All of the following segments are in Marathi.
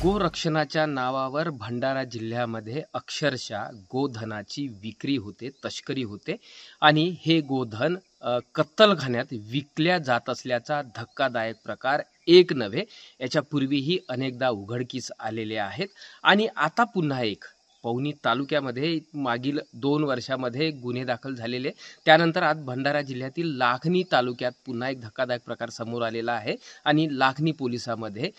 गोरक्षणाच्या नावावर भंडारा जिल्ह्यामध्ये अक्षरशः गोधनाची विक्री होते, तस्करी होते आणि हे गोधन कत्तलखान्यात विकल्या जात असल्याचा धक्कादायक प्रकार एक नव्हे याच्यापूर्वीही अनेकदा उघडकीस आलेले आहेत आणि आता पुन्हा एक पवनी तालुक्यामध्ये मागील 2 वर्षामध्ये गुन्हे दाखल झालेले, त्यानंतर आज भंडारा जिल्ह्यातील लाखनी तालुक्यात पुन्हा एक धक्कादायक प्रकार समोर आलेला आहे आणि लाखनी पोलिसांमध्ये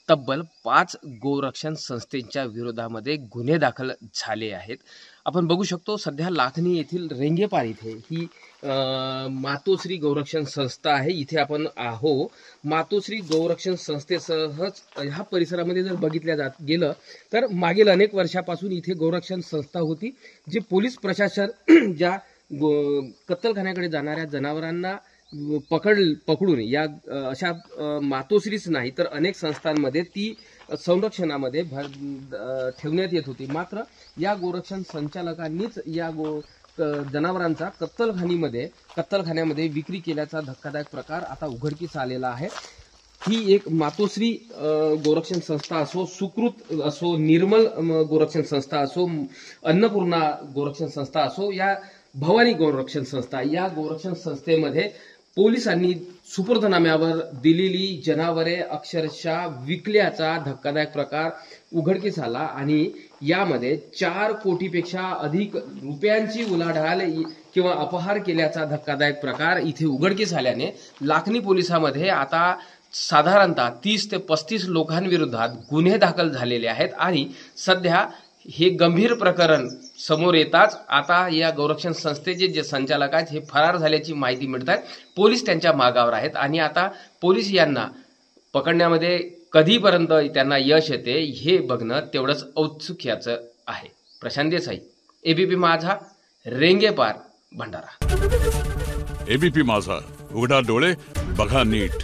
तब्बल 5 गोरक्षण संस्थेच्या विरोधामध्ये गुन्हे दाखल झाले आहेत। आपण बघू शकतो सध्या लाखनी येथील रेंगेपार इथे ही मातोश्री गोरक्षण संस्था आहे। इथे आपण आहो मातोश्री गोरक्षण संस्थेसह ह्या परिसरामध्ये जर बघितल्या गेलं तर मागील अनेक वर्षापासून इथे गोरक्षण संस्था होती, जी पोलीस प्रशासन ज्या कत्तलखान्याकडे जाणाऱ्या जनावरांना पकडून या अशा मातोश्रीच नाही तर अनेक संस्थांमध्ये ती संरक्षणामध्ये ठेवण्यात येत होती। मात्र या गोरक्षण संचालकांनीच या जनावरांचा कत्तलखान्यामध्ये विक्री केल्याचा धक्कादायक प्रकार आता उघडकीस आलेला आहे। ही एक मातोश्री गोरक्षण संस्था असो, सुकृत असो, निर्मल गोरक्षण संस्था असो, अन्नपूर्णा गोरक्षण संस्था असो, या भवानी गोरक्षण संस्था, या गोरक्षण संस्थेमध्ये पोलिसांनी सुपूर्दनाम्यावर दिलेली जनावरे अक्षरशः विकल्याचा धक्कादायक प्रकार उघडकीस आला आणि यामध्ये 4 कोटीपेक्षा अधिक रुपयांची उलाढाल किंवा अपहार केल्याचा धक्कादायक प्रकार इथे उघडकीस आल्याने लाखनी पोलिसांमध्ये आता साधारणतः 30 ते 35 लोकांविरोधात गुन्हे दाखल झालेले आहेत आणि सध्या हे गंभीर प्रकरण समोर येताच आता या गोरक्षण संस्थेचे जे संचालक आहेत हे फरार झाल्याची माहिती मिळत आहे। पोलीस त्यांच्या मागावर आहेत आणि आता पोलीस यांना पकडण्यामध्ये कधीपर्यंत त्यांना यश येते हे बघणं तेवढंच औत्सुक्याचं आहे। प्रशांत देसाई, एबीपी माझा, रेंगेपार, भंडारा। एबीपी माझा, उघडा डोळे बघा नीट।